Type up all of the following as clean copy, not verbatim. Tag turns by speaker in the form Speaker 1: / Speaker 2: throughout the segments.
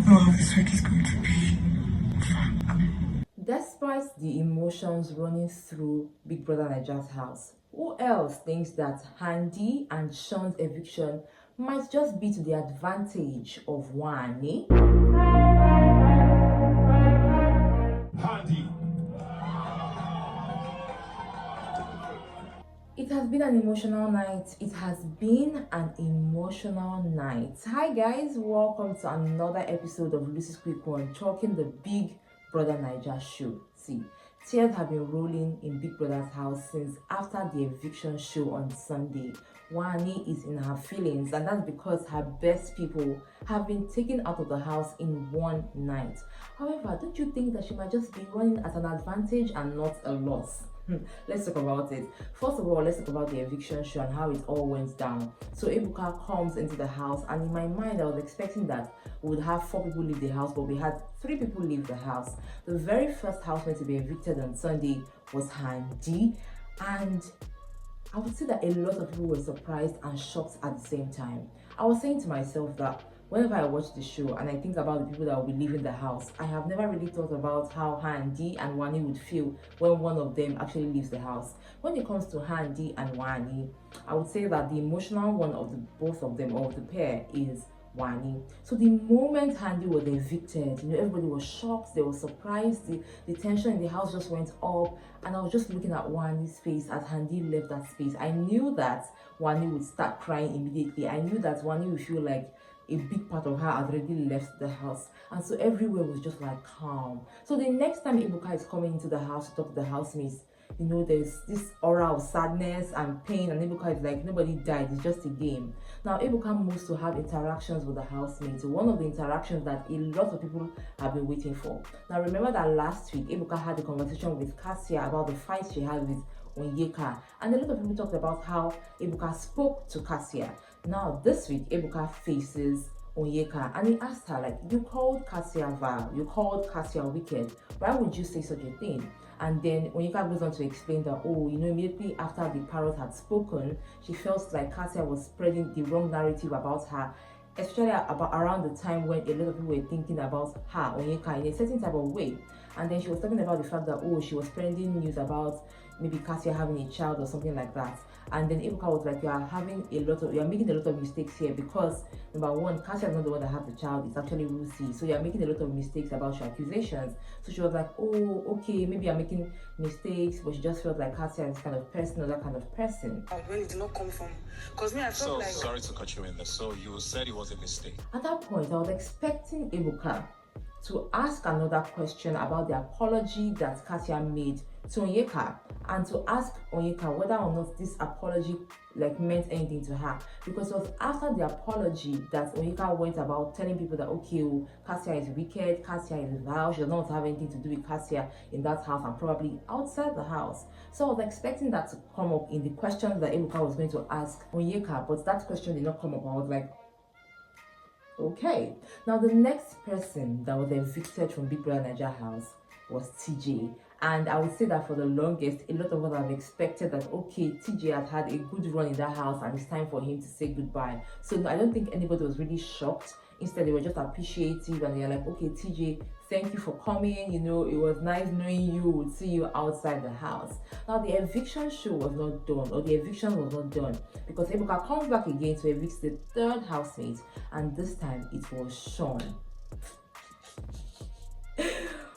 Speaker 1: know how this week is going to be.
Speaker 2: Despite the emotions running through Big Brother Nigeria's house, who else thinks that Handi and Sean's eviction might just be to the advantage of Wanni?
Speaker 3: Handi.
Speaker 2: It has been an emotional night. It has been an emotional night. Hi guys, welcome to another episode of Lucy's Quick One, talking the Big Brother Nigeria show. See, tears have been rolling in Big Brother's house since after the eviction show on Sunday. Wanni is in her feelings, and that's because her best people have been taken out of the house in one night. However, don't you think that she might just be running at an advantage and not a loss? Let's talk about it. First of all, let's talk about the eviction show and how it all went down. So Ebuka comes into the house, and in my mind I was expecting that we would have 4 people leave the house, but we had 3 people leave the house. The very first housemate to be evicted on Sunday was Handi, and I would say that a lot of people were surprised and shocked at the same time. I was saying to myself that whenever I watch the show and I think about the people that will be leaving the house, I have never really thought about how Handi and Wanni would feel when one of them actually leaves the house. When it comes to Handi and Wanni, I would say that the emotional one of the both of them, or of the pair, is Wanni. So the moment Handi was evicted, everybody was shocked, they were surprised, the tension in the house just went up, and I was just looking at Wanni's face as Handi left that space. I knew that Wanni would start crying immediately. I knew that Wanni would feel like a big part of her had already left the house, and so everywhere was just like calm. So the next time Ebuka is coming into the house to talk to the housemates, there's this aura of sadness and pain, and Ebuka is like, nobody died, it's just a game. Now Ebuka moves to have interactions with the housemates, one of the interactions that a lot of people have been waiting for. Now remember that last week Ebuka had a conversation with Kassia about the fight she had with Onyeka, and a lot of people talked about how Ebuka spoke to Kassia. Now this week Ebuka faces Onyeka, and he asked her, like, you called Kassia vile, you called Kassia wicked, why would you say such a thing? And then Onyeka goes on to explain that, immediately after the parrot had spoken, she felt like Kassia was spreading the wrong narrative about her, especially around the time when a lot of people were thinking about her, Onyeka, in a certain type of way. And then she was talking about the fact that, she was spreading news about maybe Kassia having a child or something like that. And then Ebuka was like, you are making a lot of mistakes here, because number one, Kassia is not the one that had the child, it's actually Lucy. So you are making a lot of mistakes about your accusations. So she was like, okay, maybe I'm making mistakes, but she just felt like Kassia is kind of person or that kind of person.
Speaker 1: When it did not come from, because me, I felt like.
Speaker 3: Sorry to cut you in there. So you said it was a mistake.
Speaker 2: At that point, I was expecting Ebuka to ask another question about the apology that Kassia made to Onyeka, and to ask Onyeka whether or not this apology meant anything to her, because it was after the apology that Onyeka went about telling people that Kassia is wicked, Kassia is vile, she does not have anything to do with Kassia in that house and probably outside the house. So I was expecting that to come up in the questions that Ebuka was going to ask Onyeka, but that question did not come up. I was like, okay. Now the next person that was evicted from Big Brother Nigeria house was TJ, and I would say that for the longest, a lot of us have expected that TJ had a good run in that house and it's time for him to say goodbye. So I don't think anybody was really shocked. Instead, they were just appreciative, and they're like, okay, TJ, thank you for coming, it was nice knowing you, we'll see you outside the house. Now the eviction show was not done, or the eviction was not done, because Ebuka comes back again to evict the 3rd housemate, and this time it was Sean.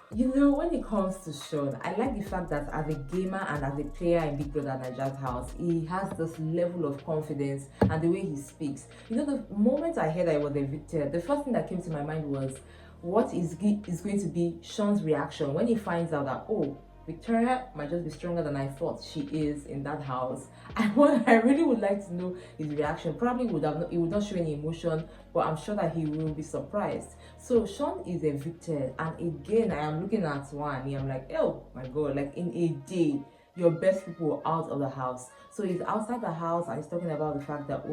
Speaker 2: When it comes to Sean, I like the fact that as a gamer and as a player in Big Brother Nigeria's house, he has this level of confidence, and the way he speaks. The moment I heard I was evicted, the first thing that came to my mind was, what is going to be Sean's reaction when he finds out that, Victoria might just be stronger than I thought she is in that house. And what I really would like to know his reaction. Probably he would not show any emotion, but I'm sure that he will be surprised. So Sean is evicted, and again I am looking at Wanni. I'm like, oh my god, like in a day, your best people are out of the house. So he's outside the house and he's talking about the fact that,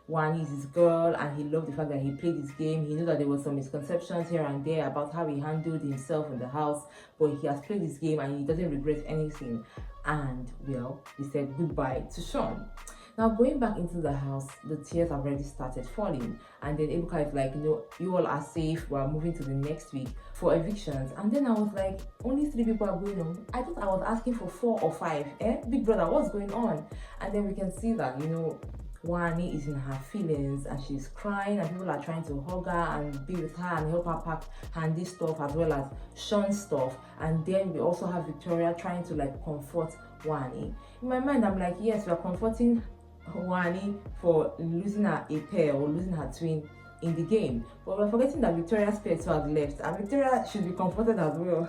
Speaker 2: Wanni is his girl, and he loved the fact that he played his game. He knew that there were some misconceptions here and there about how he handled himself in the house, but he has played his game and he doesn't regret anything. And well, he said goodbye to Sean. Now going back into the house, the tears have already started falling, and then Ebuka is like, you all are safe, we're moving to the next week for evictions. And then I was like, only 3 people are going on. I thought I was asking for 4 or 5. Big brother, what's going on? And then we can see that, Wanni is in her feelings and she's crying, and people are trying to hug her and be with her and help her pack Handi stuff as well as Sean's stuff. And then we also have Victoria trying to like comfort Wanni. In my mind, I'm like, yes, we're comforting Wanni for losing a pair or losing her twin in the game, but we're forgetting that Victoria's pair too has left, and Victoria should be comforted as well.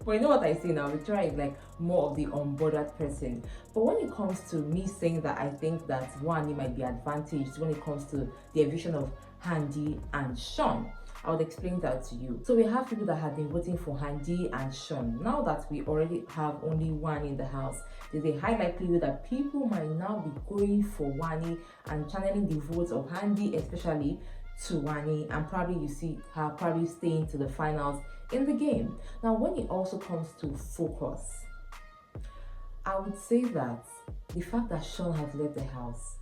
Speaker 2: But you know what I say now, Victoria is like more of the unbothered person. But when it comes to me saying that I think that Wanni might be advantaged when it comes to the eviction of Handi and Sean, I would explain that to you. So we have people that have been voting for Handi and Sean. Now that we already have only one in the house, there's a high likelihood that people might now be going for Wanni and channeling the votes of Handi, especially to Wanni, and probably you see her probably staying to the finals in the game. Now when it also comes to focus, I would say that the fact that Sean has left the house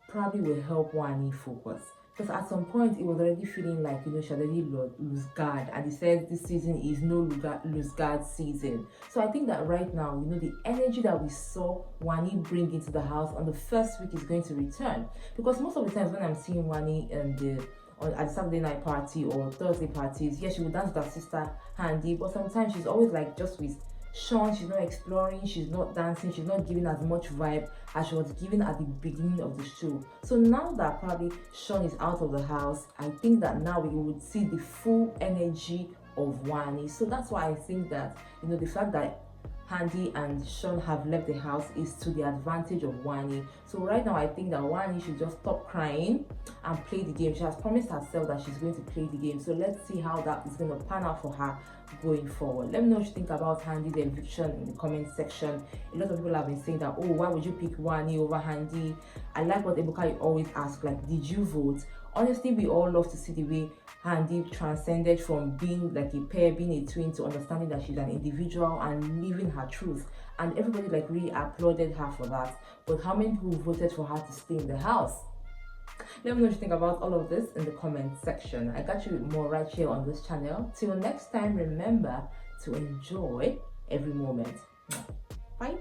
Speaker 2: probably will help Wanni focus, because at some point it was already feeling like she already lose guard, and he said this season is no lose guard season. So I think that right now the energy that we saw Wanni bring into the house on the first week is going to return, because most of the times when I'm seeing Wanni at Saturday night party or Thursday parties, yes, she would dance with her sister Handi, but sometimes she's always like just with Sean. She's not exploring, she's not dancing, she's not giving as much vibe as she was giving at the beginning of the show. So now that probably Sean is out of the house, I think that now we would see the full energy of Wanni. So that's why I think that the fact that Handi and Sean have left the house is to the advantage of Wanni. So right now I think that Wanni should just stop crying and play the game. She has promised herself that she's going to play the game. So let's see how that is going to pan out for her going forward. Let me know what you think about Handi's eviction in the comment section. A lot of people have been saying that, oh, why would you pick Wanni over Handi? I like what Ebuka always asks, like, did you vote? Honestly, we all love to see the way Handi transcended from being like a pair, being a twin, to understanding that she's an individual and living her truth. And everybody like really applauded her for that. But how many people voted for her to stay in the house? Let me know what you think about all of this in the comment section. I got you with more right here on this channel. Till next time, remember to enjoy every moment. Bye.